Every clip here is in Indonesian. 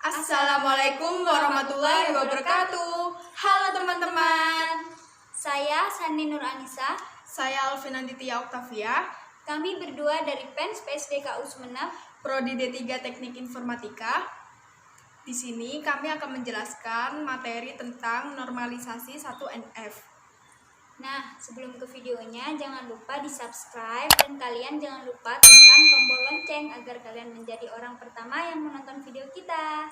Assalamualaikum warahmatullahi wabarakatuh. Halo teman-teman. Saya Sani Nur Anissa. Saya Alvina Ditya Oktavia. Kami berdua dari PENS PSDKU Sumeneb, Prodi D3 Teknik Informatika. Di sini kami akan menjelaskan materi tentang normalisasi 1NF. Nah, sebelum ke videonya, jangan lupa di-subscribe dan kalian jangan lupa tekan tombol lonceng agar kalian menjadi orang pertama yang menonton video kita.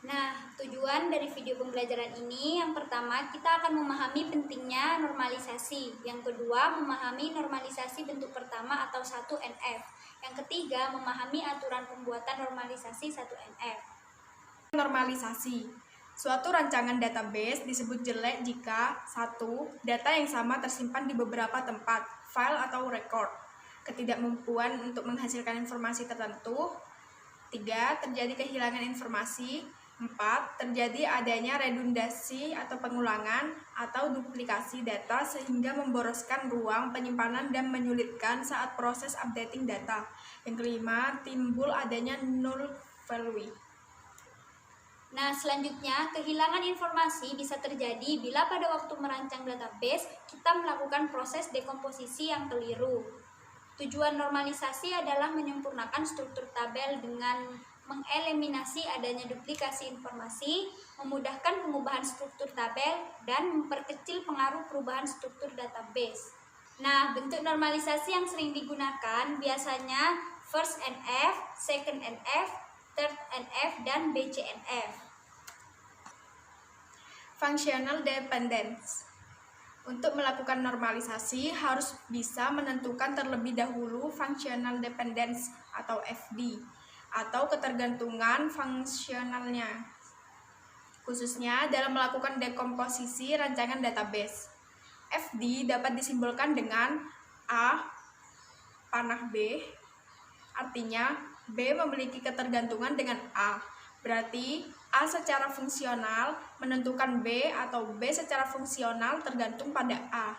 Nah, tujuan dari video pembelajaran ini, yang pertama kita akan memahami pentingnya normalisasi. Yang kedua, memahami normalisasi bentuk pertama atau 1NF. Yang ketiga, memahami aturan pembuatan normalisasi 1NF. Normalisasi. Suatu rancangan database disebut jelek jika 1. Data yang sama tersimpan di beberapa tempat, file atau record. Ketidakmampuan untuk menghasilkan informasi tertentu. 3. Terjadi kehilangan informasi. 4. Terjadi adanya redundasi atau pengulangan atau duplikasi data sehingga memboroskan ruang penyimpanan dan menyulitkan saat proses updating data. Yang kelima, timbul adanya null value. Nah, selanjutnya, kehilangan informasi bisa terjadi bila pada waktu merancang database kita melakukan proses dekomposisi yang keliru. Tujuan normalisasi adalah menyempurnakan struktur tabel dengan mengeliminasi adanya duplikasi informasi, memudahkan pengubahan struktur tabel, dan memperkecil pengaruh perubahan struktur database. Nah, bentuk normalisasi yang sering digunakan biasanya first NF, second NF, third NF, dan BCNF. Functional dependence. Untuk melakukan normalisasi harus bisa menentukan terlebih dahulu functional dependence atau FD atau ketergantungan fungsionalnya, khususnya dalam melakukan dekomposisi rancangan database. FD dapat disimbolkan dengan A panah B, artinya B memiliki ketergantungan dengan A. Berarti A secara fungsional menentukan B atau B secara fungsional tergantung pada A.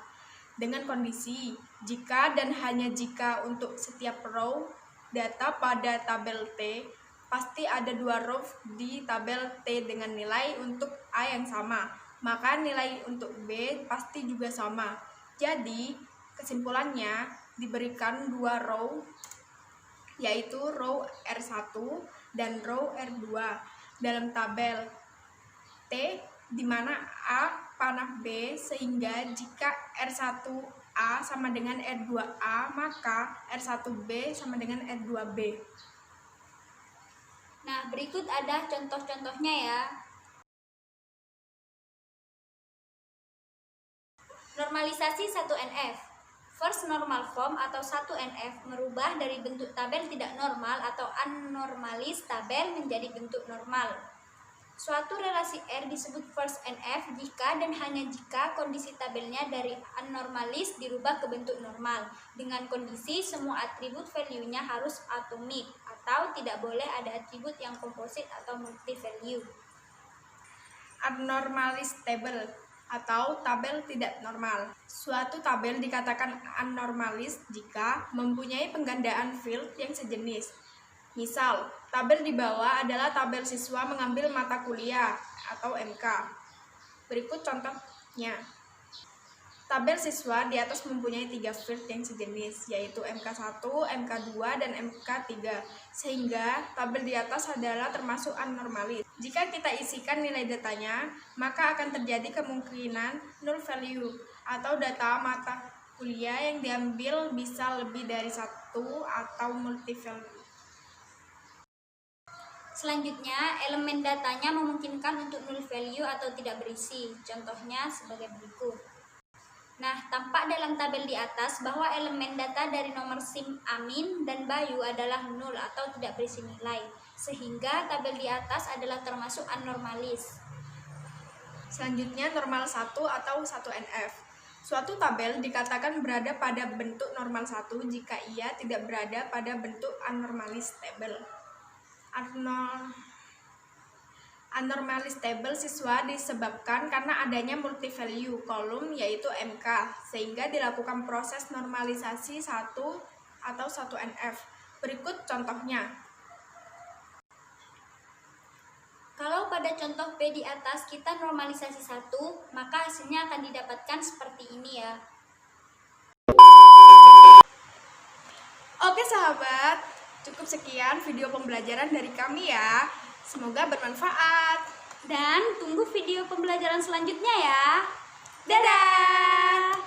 Dengan kondisi jika dan hanya jika untuk setiap row data pada tabel T, pasti ada 2 row di tabel T dengan nilai untuk A yang sama, maka nilai untuk B pasti juga sama. Jadi, kesimpulannya diberikan 2 row, yaitu row R1 dan row R2 dalam tabel T, di mana A panah B, sehingga jika R1A sama dengan R2A, maka R1B sama dengan R2B. Nah, berikut ada contoh-contohnya ya. Normalisasi 1NF. First normal form atau 1NF merubah dari bentuk tabel tidak normal atau anormalis tabel menjadi bentuk normal. Suatu relasi R disebut first NF jika dan hanya jika kondisi tabelnya dari anormalis dirubah ke bentuk normal, dengan kondisi semua atribut value-nya harus atomik atau tidak boleh ada atribut yang komposit atau multi value. Abnormalis table atau tabel tidak normal. Suatu tabel dikatakan anormalis jika mempunyai penggandaan field yang sejenis. Misal, tabel di bawah adalah tabel siswa mengambil mata kuliah atau MK. Berikut contohnya. Tabel siswa di atas mempunyai 3 field yang sejenis, yaitu MK1, MK2, dan MK3, sehingga tabel di atas adalah termasuk anormalis. Jika kita isikan nilai datanya, maka akan terjadi kemungkinan null value, atau data mata kuliah yang diambil bisa lebih dari 1 atau multi value. Selanjutnya, elemen datanya memungkinkan untuk null value atau tidak berisi. Contohnya sebagai berikut. Nah, tampak dalam tabel di atas bahwa elemen data dari nomor SIM Amin dan Bayu adalah null atau tidak berisi nilai, sehingga tabel di atas adalah termasuk anormalis. Selanjutnya, normal 1 atau 1NF. Suatu tabel dikatakan berada pada bentuk normal 1 jika ia tidak berada pada bentuk anormalis tabel. Anomalies table siswa disebabkan karena adanya multi-value kolom yaitu MK, sehingga dilakukan proses normalisasi 1 atau 1NF. Berikut contohnya. Kalau pada contoh B di atas kita normalisasi 1, maka hasilnya akan didapatkan seperti ini ya. Oke sahabat, cukup sekian video pembelajaran dari kami ya. Semoga bermanfaat. Dan tunggu video pembelajaran selanjutnya ya. Dadah!